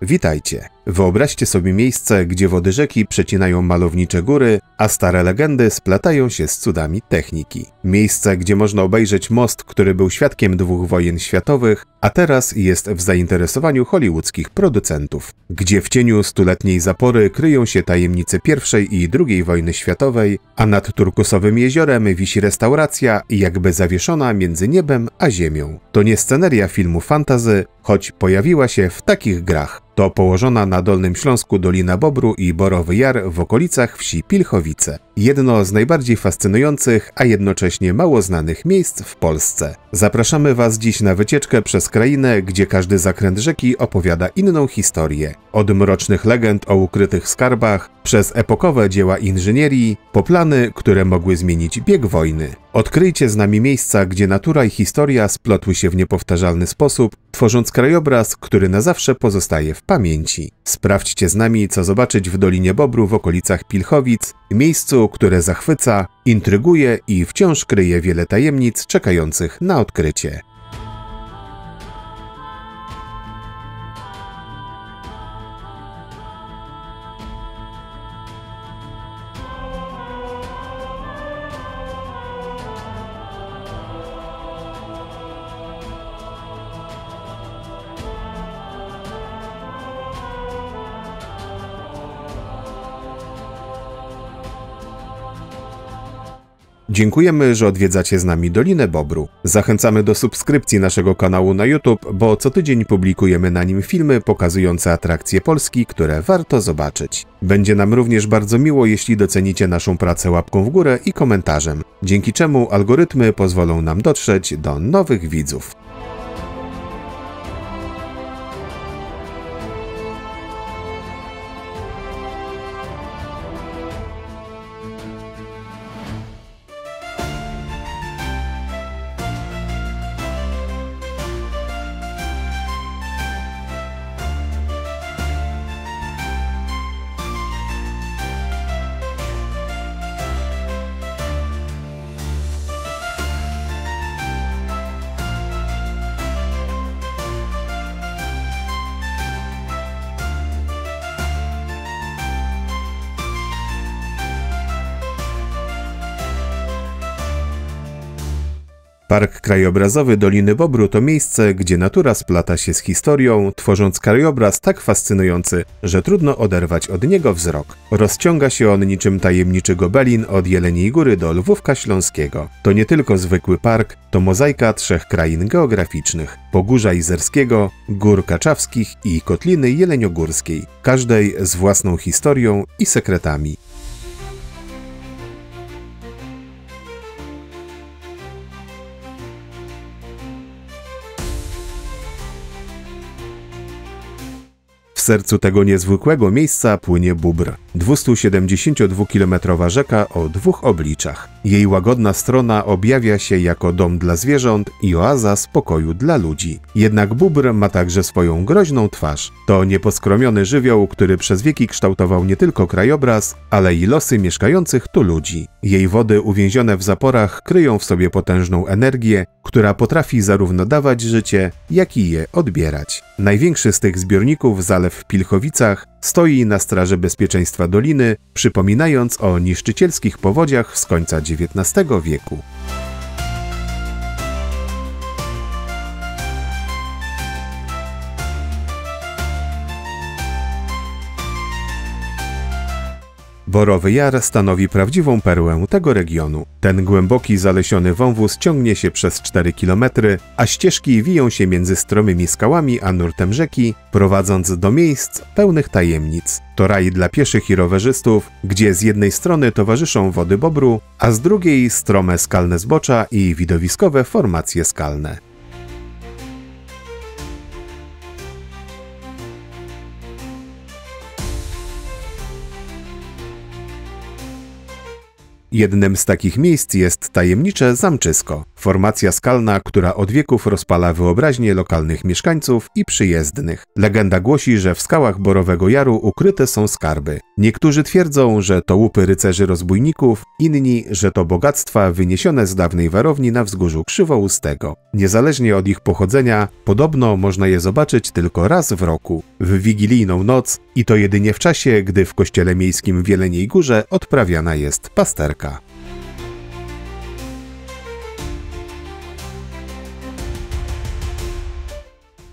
Witajcie! Wyobraźcie sobie miejsce, gdzie wody rzeki przecinają malownicze góry, a stare legendy splatają się z cudami techniki. Miejsce, gdzie można obejrzeć most, który był świadkiem 2 wojen światowych, a teraz jest w zainteresowaniu hollywoodzkich producentów. Gdzie w cieniu stuletniej zapory kryją się tajemnice I i II wojny światowej, a nad turkusowym jeziorem wisi restauracja jakby zawieszona między niebem a ziemią. To nie sceneria filmu fantasy, choć pojawiła się w takich grach. To położona na Dolnym Śląsku Dolina Bobru i Borowy Jar w okolicach wsi Pilchowice. Jedno z najbardziej fascynujących, a jednocześnie mało znanych miejsc w Polsce. Zapraszamy Was dziś na wycieczkę przez krainę, gdzie każdy zakręt rzeki opowiada inną historię. Od mrocznych legend o ukrytych skarbach, przez epokowe dzieła inżynierii, po plany, które mogły zmienić bieg wojny. Odkryjcie z nami miejsca, gdzie natura i historia splotły się w niepowtarzalny sposób, tworząc krajobraz, który na zawsze pozostaje w pamięci. Sprawdźcie z nami, co zobaczyć w Dolinie Bobru w okolicach Pilchowic, miejscu, które zachwyca, intryguje i wciąż kryje wiele tajemnic czekających na odkrycie. Dziękujemy, że odwiedzacie z nami Dolinę Bobru. Zachęcamy do subskrypcji naszego kanału na YouTube, bo co tydzień publikujemy na nim filmy pokazujące atrakcje Polski, które warto zobaczyć. Będzie nam również bardzo miło, jeśli docenicie naszą pracę łapką w górę i komentarzem, dzięki czemu algorytmy pozwolą nam dotrzeć do nowych widzów. Park krajobrazowy Doliny Bobru to miejsce, gdzie natura splata się z historią, tworząc krajobraz tak fascynujący, że trudno oderwać od niego wzrok. Rozciąga się on niczym tajemniczy gobelin od Jeleniej Góry do Lwówka Śląskiego. To nie tylko zwykły park, to mozaika 3 krain geograficznych: Pogórza Izerskiego, Gór Kaczawskich i Kotliny Jeleniogórskiej, każdej z własną historią i sekretami. W sercu tego niezwykłego miejsca płynie Bóbr. 272-kilometrowa rzeka o 2 obliczach. Jej łagodna strona objawia się jako dom dla zwierząt i oaza spokoju dla ludzi. Jednak Bóbr ma także swoją groźną twarz. To nieposkromiony żywioł, który przez wieki kształtował nie tylko krajobraz, ale i losy mieszkających tu ludzi. Jej wody uwięzione w zaporach kryją w sobie potężną energię, która potrafi zarówno dawać życie, jak i je odbierać. Największy z tych zbiorników, zalew w Pilchowicach, stoi na straży bezpieczeństwa doliny, przypominając o niszczycielskich powodziach z końca XIX wieku. Borowy Jar stanowi prawdziwą perłę tego regionu. Ten głęboki, zalesiony wąwóz ciągnie się przez 4 km, a ścieżki wiją się między stromymi skałami a nurtem rzeki, prowadząc do miejsc pełnych tajemnic. To raj dla pieszych i rowerzystów, gdzie z jednej strony towarzyszą wody Bobru, a z drugiej strome skalne zbocza i widowiskowe formacje skalne. Jednym z takich miejsc jest tajemnicze Zamczysko. Formacja skalna, która od wieków rozpala wyobraźnię lokalnych mieszkańców i przyjezdnych. Legenda głosi, że w skałach Borowego Jaru ukryte są skarby. Niektórzy twierdzą, że to łupy rycerzy rozbójników, inni, że to bogactwa wyniesione z dawnej warowni na wzgórzu Krzywoustego. Niezależnie od ich pochodzenia, podobno można je zobaczyć tylko raz w roku, w wigilijną noc i to jedynie w czasie, gdy w kościele miejskim w Jeleniej Górze odprawiana jest pasterka.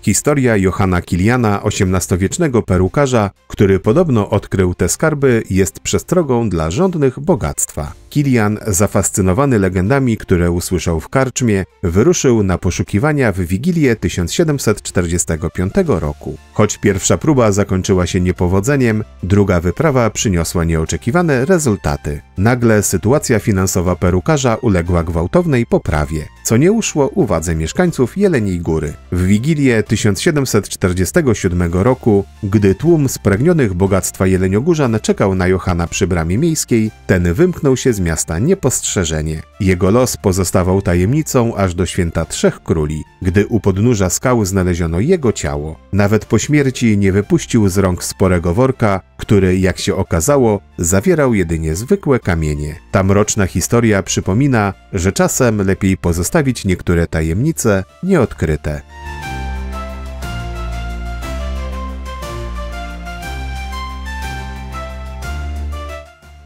Historia Johanna Kiliana, XVIII-wiecznego perukarza, który podobno odkrył te skarby, jest przestrogą dla żądnych bogactwa. Kilian, zafascynowany legendami, które usłyszał w karczmie, wyruszył na poszukiwania w Wigilię 1745 roku. Choć pierwsza próba zakończyła się niepowodzeniem, druga wyprawa przyniosła nieoczekiwane rezultaty. Nagle sytuacja finansowa perukarza uległa gwałtownej poprawie, co nie uszło uwadze mieszkańców Jeleniej Góry. W Wigilię 1747 roku, gdy tłum spragnionych bogactwa jeleniogórzan czekał na Johana przy bramie miejskiej, ten wymknął się z miasta niepostrzeżenie. Jego los pozostawał tajemnicą aż do święta Trzech Króli, gdy u podnóża skał znaleziono jego ciało. Nawet po śmierci nie wypuścił z rąk sporego worka, który, jak się okazało, zawierał jedynie zwykłe kamienie. Ta mroczna historia przypomina, że czasem lepiej pozostawić niektóre tajemnice nieodkryte.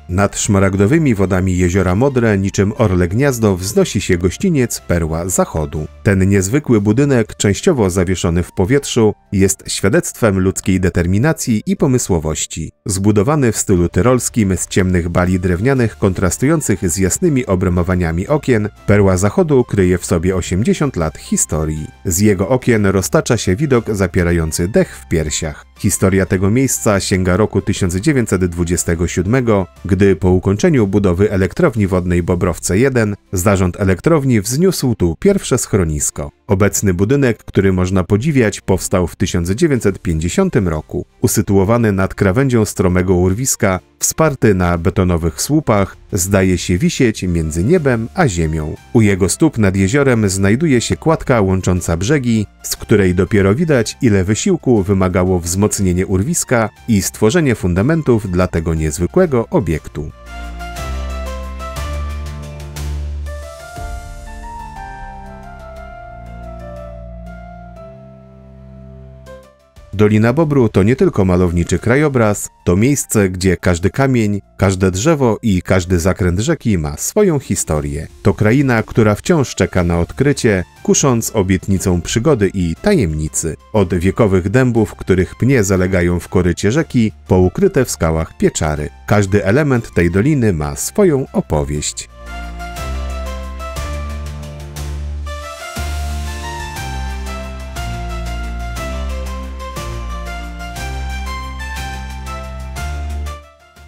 Nad szmaragdowymi wodami jeziora Modre, niczym orle gniazdo, wznosi się gościniec Perła Zachodu. Ten niezwykły budynek, częściowo zawieszony w powietrzu, jest świadectwem ludzkiej determinacji i pomysłowości. Zbudowany w stylu tyrolskim z ciemnych bali drewnianych kontrastujących z jasnymi obrębowaniami okien, Perła Zachodu kryje w sobie 80 lat historii. Z jego okien roztacza się widok zapierający dech w piersiach. Historia tego miejsca sięga roku 1927, gdy po ukończeniu budowy elektrowni wodnej Bobrowce 1 zarząd elektrowni wzniósł tu pierwsze schronisko. Obecny budynek, który można podziwiać, powstał w 1950 roku. Usytuowany nad krawędzią stromego urwiska, wsparty na betonowych słupach, zdaje się wisieć między niebem a ziemią. U jego stóp nad jeziorem znajduje się kładka łącząca brzegi, z której dopiero widać, ile wysiłku wymagało wzmocnienie urwiska i stworzenie fundamentów dla tego niezwykłego obiektu. Dolina Bobru to nie tylko malowniczy krajobraz, to miejsce, gdzie każdy kamień, każde drzewo i każdy zakręt rzeki ma swoją historię. To kraina, która wciąż czeka na odkrycie, kusząc obietnicą przygody i tajemnicy. Od wiekowych dębów, których pnie zalegają w korycie rzeki, po ukryte w skałach pieczary. Każdy element tej doliny ma swoją opowieść.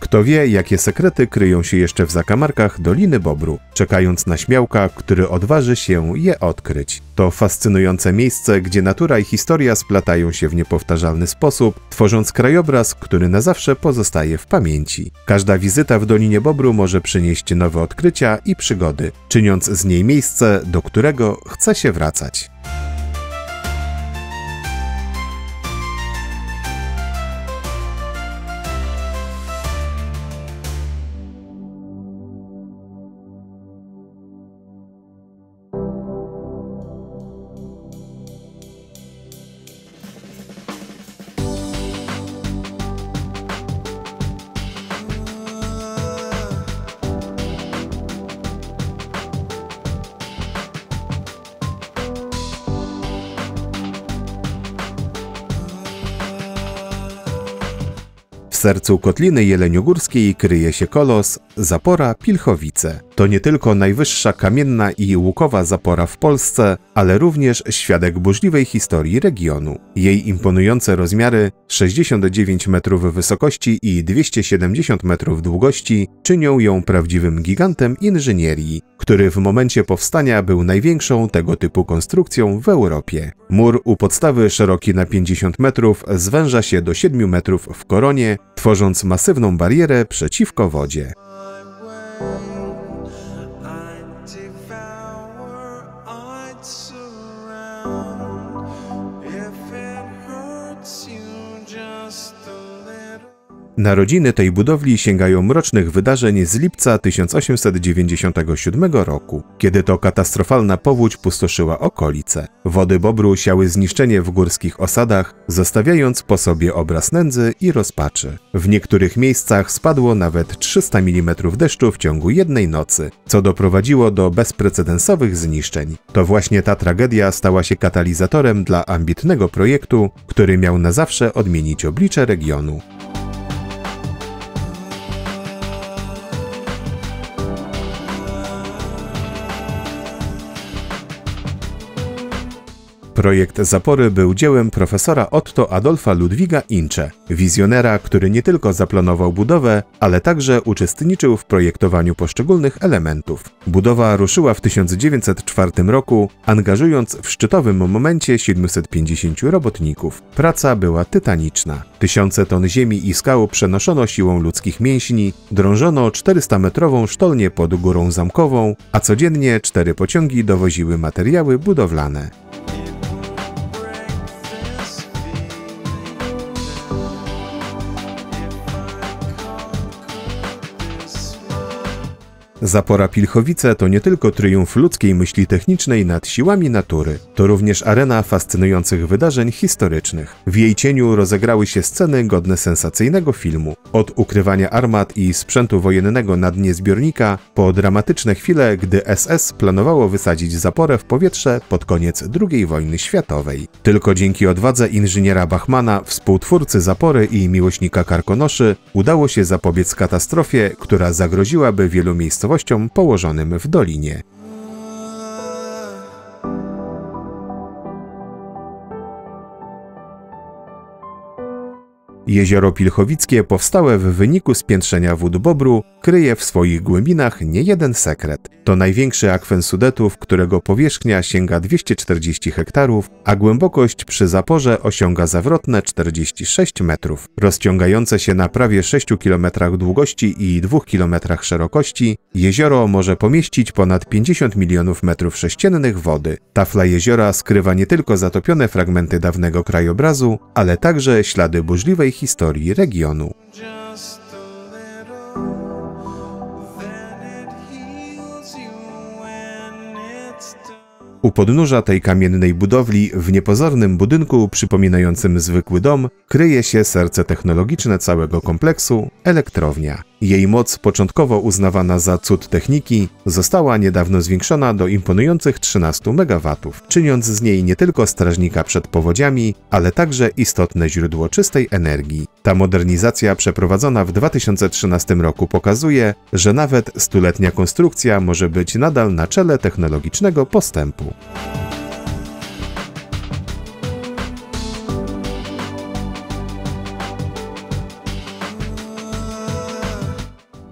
Kto wie, jakie sekrety kryją się jeszcze w zakamarkach Doliny Bobru, czekając na śmiałka, który odważy się je odkryć. To fascynujące miejsce, gdzie natura i historia splatają się w niepowtarzalny sposób, tworząc krajobraz, który na zawsze pozostaje w pamięci. Każda wizyta w Dolinie Bobru może przynieść nowe odkrycia i przygody, czyniąc z niej miejsce, do którego chce się wracać. W sercu Kotliny Jeleniogórskiej kryje się kolos Zapora Pilchowice. To nie tylko najwyższa kamienna i łukowa zapora w Polsce, ale również świadek burzliwej historii regionu. Jej imponujące rozmiary, 69 metrów wysokości i 270 metrów długości, czynią ją prawdziwym gigantem inżynierii, który w momencie powstania był największą tego typu konstrukcją w Europie. Mur u podstawy, szeroki na 50 metrów, zwęża się do 7 metrów w koronie, tworząc masywną barierę przeciwko wodzie. Narodziny tej budowli sięgają mrocznych wydarzeń z lipca 1897 roku, kiedy to katastrofalna powódź pustoszyła okolice. Wody Bobru siały zniszczenie w górskich osadach, zostawiając po sobie obraz nędzy i rozpaczy. W niektórych miejscach spadło nawet 300 mm deszczu w ciągu jednej nocy, co doprowadziło do bezprecedensowych zniszczeń. To właśnie ta tragedia stała się katalizatorem dla ambitnego projektu, który miał na zawsze odmienić oblicze regionu. Projekt zapory był dziełem profesora Otto Adolfa Ludwiga Incze, wizjonera, który nie tylko zaplanował budowę, ale także uczestniczył w projektowaniu poszczególnych elementów. Budowa ruszyła w 1904 roku, angażując w szczytowym momencie 750 robotników. Praca była tytaniczna. Tysiące ton ziemi i skał przenoszono siłą ludzkich mięśni, drążono 400-metrową sztolnię pod Górą Zamkową, a codziennie 4 pociągi dowoziły materiały budowlane. Zapora Pilchowice to nie tylko triumf ludzkiej myśli technicznej nad siłami natury, to również arena fascynujących wydarzeń historycznych. W jej cieniu rozegrały się sceny godne sensacyjnego filmu. Od ukrywania armat i sprzętu wojennego na dnie zbiornika, po dramatyczne chwile, gdy SS planowało wysadzić zaporę w powietrze pod koniec II wojny światowej. Tylko dzięki odwadze inżyniera Bachmana, współtwórcy zapory i miłośnika karkonoszy, udało się zapobiec katastrofie, która zagroziłaby wielu miejscowościom położonym w dolinie. Jezioro Pilchowickie, powstałe w wyniku spiętrzenia wód Bobru, kryje w swoich głębinach niejeden sekret. To największy akwen Sudetów, którego powierzchnia sięga 240 hektarów, a głębokość przy zaporze osiąga zawrotne 46 metrów. Rozciągające się na prawie 6 km długości i 2 km szerokości, jezioro może pomieścić ponad 50 milionów metrów sześciennych wody. Tafla jeziora skrywa nie tylko zatopione fragmenty dawnego krajobrazu, ale także ślady burzliwej historii regionu. U podnóża tej kamiennej budowli, w niepozornym budynku przypominającym zwykły dom, kryje się serce technologiczne całego kompleksu – elektrownia. Jej moc, początkowo uznawana za cud techniki, została niedawno zwiększona do imponujących 13 MW, czyniąc z niej nie tylko strażnika przed powodziami, ale także istotne źródło czystej energii. Ta modernizacja przeprowadzona w 2013 roku pokazuje, że nawet stuletnia konstrukcja może być nadal na czele technologicznego postępu.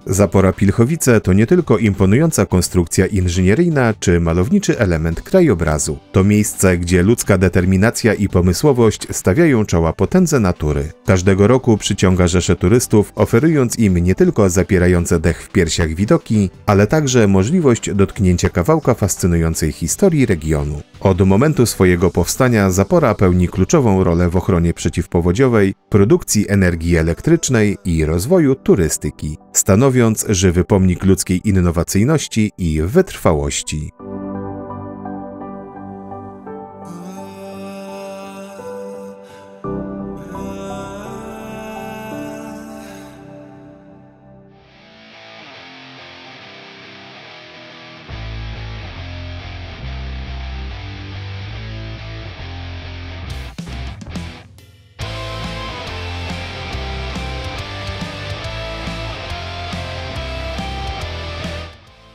Zapora Pilchowice to nie tylko imponująca konstrukcja inżynieryjna czy malowniczy element krajobrazu. To miejsce, gdzie ludzka determinacja i pomysłowość stawiają czoła potędze natury. Każdego roku przyciąga rzesze turystów, oferując im nie tylko zapierające dech w piersiach widoki, ale także możliwość dotknięcia kawałka fascynującej historii regionu. Od momentu swojego powstania zapora pełni kluczową rolę w ochronie przeciwpowodziowej, produkcji energii elektrycznej i rozwoju turystyki, stanowiąc żywy pomnik ludzkiej innowacyjności i wytrwałości.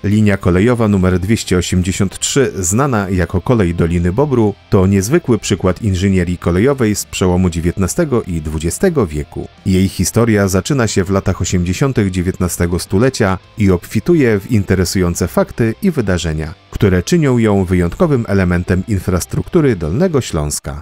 Linia kolejowa nr 283, znana jako Kolej Doliny Bobru, to niezwykły przykład inżynierii kolejowej z przełomu XIX i XX wieku. Jej historia zaczyna się w latach 80. XIX stulecia i obfituje w interesujące fakty i wydarzenia, które czynią ją wyjątkowym elementem infrastruktury Dolnego Śląska.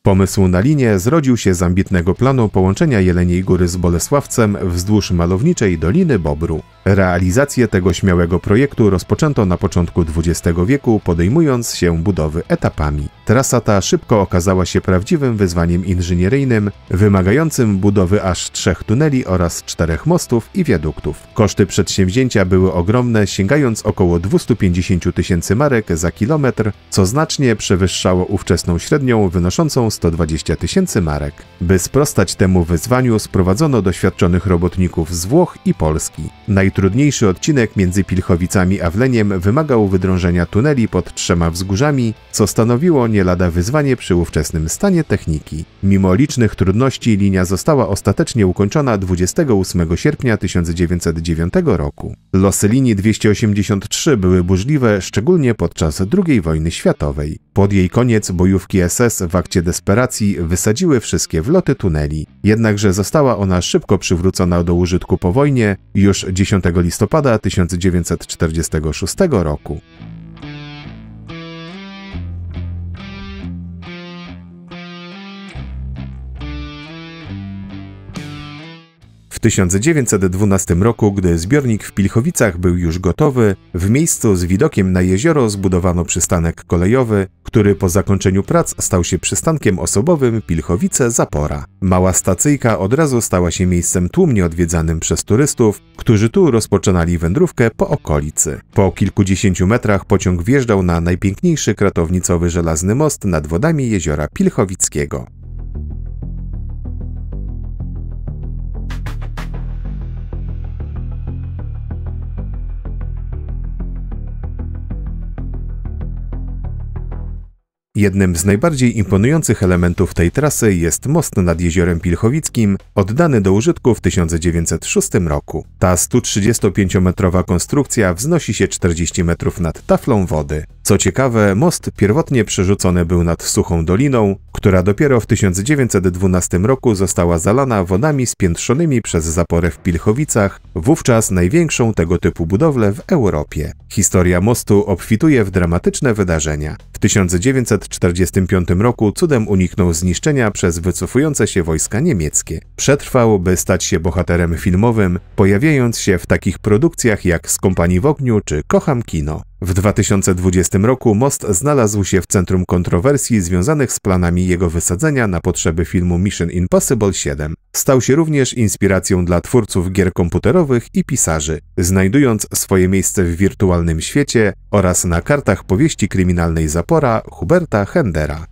Pomysł na linię zrodził się z ambitnego planu połączenia Jeleniej Góry z Bolesławcem wzdłuż malowniczej Doliny Bobru. Realizację tego śmiałego projektu rozpoczęto na początku XX wieku, podejmując się budowy etapami. Trasa ta szybko okazała się prawdziwym wyzwaniem inżynieryjnym, wymagającym budowy aż 3 tuneli oraz 4 mostów i wiaduktów. Koszty przedsięwzięcia były ogromne, sięgając około 250 000 marek za kilometr, co znacznie przewyższało ówczesną średnią wynoszącą 120 000 marek. By sprostać temu wyzwaniu, sprowadzono doświadczonych robotników z Włoch i Polski. Najtrudniejszy odcinek między Pilchowicami a Wleniem wymagał wydrążenia tuneli pod 3 wzgórzami, co stanowiło nie lada wyzwanie przy ówczesnym stanie techniki. Mimo licznych trudności linia została ostatecznie ukończona 28 sierpnia 1909 roku. Losy linii 283 były burzliwe, szczególnie podczas II wojny światowej. Pod jej koniec bojówki SS w akcie desperacji wysadziły wszystkie wloty tuneli. Jednakże została ona szybko przywrócona do użytku po wojnie już 10 listopada 1946 roku. W 1912 roku, gdy zbiornik w Pilchowicach był już gotowy, w miejscu z widokiem na jezioro zbudowano przystanek kolejowy, który po zakończeniu prac stał się przystankiem osobowym Pilchowice-Zapora. Mała stacyjka od razu stała się miejscem tłumnie odwiedzanym przez turystów, którzy tu rozpoczynali wędrówkę po okolicy. Po kilkudziesięciu metrach pociąg wjeżdżał na najpiękniejszy kratownicowy żelazny most nad wodami jeziora Pilchowickiego. Jednym z najbardziej imponujących elementów tej trasy jest most nad jeziorem Pilchowickim, oddany do użytku w 1906 roku. Ta 135-metrowa konstrukcja wznosi się 40 metrów nad taflą wody. Co ciekawe, most pierwotnie przerzucony był nad suchą doliną, która dopiero w 1912 roku została zalana wodami spiętrzonymi przez zaporę w Pilchowicach, wówczas największą tego typu budowlę w Europie. Historia mostu obfituje w dramatyczne wydarzenia. W 1945 roku cudem uniknął zniszczenia przez wycofujące się wojska niemieckie. Przetrwał, by stać się bohaterem filmowym, pojawiając się w takich produkcjach jak Skąpani w ogniu czy Kocham kino. W 2020 roku most znalazł się w centrum kontrowersji związanych z planami jego wysadzenia na potrzeby filmu Mission Impossible 7. Stał się również inspiracją dla twórców gier komputerowych i pisarzy, znajdując swoje miejsce w wirtualnym świecie oraz na kartach powieści kryminalnej Zapora Huberta Hendera.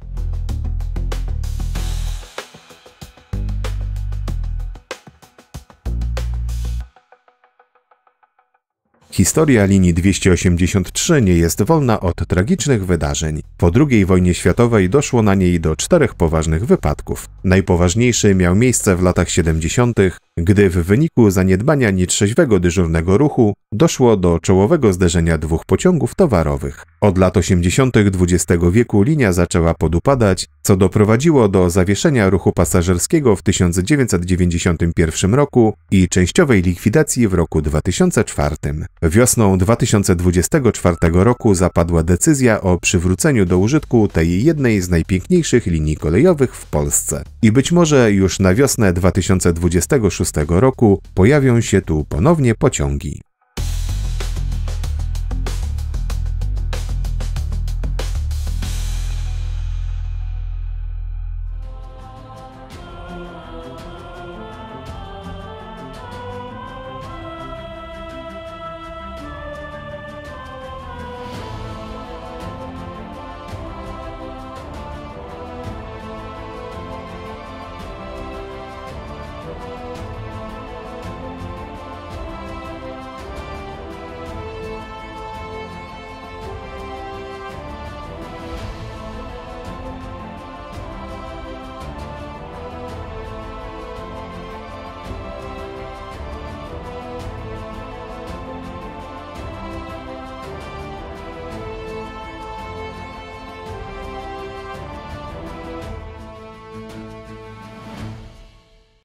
Historia linii 283 nie jest wolna od tragicznych wydarzeń. Po II wojnie światowej doszło na niej do 4 poważnych wypadków. Najpoważniejszy miał miejsce w latach 70., gdy w wyniku zaniedbania nietrzeźwego dyżurnego ruchu doszło do czołowego zderzenia 2 pociągów towarowych. Od lat 80. XX wieku linia zaczęła podupadać, co doprowadziło do zawieszenia ruchu pasażerskiego w 1991 roku i częściowej likwidacji w roku 2004. Wiosną 2024 roku zapadła decyzja o przywróceniu do użytku tej jednej z najpiękniejszych linii kolejowych w Polsce. I być może już na wiosnę 2026 roku pojawią się tu ponownie pociągi.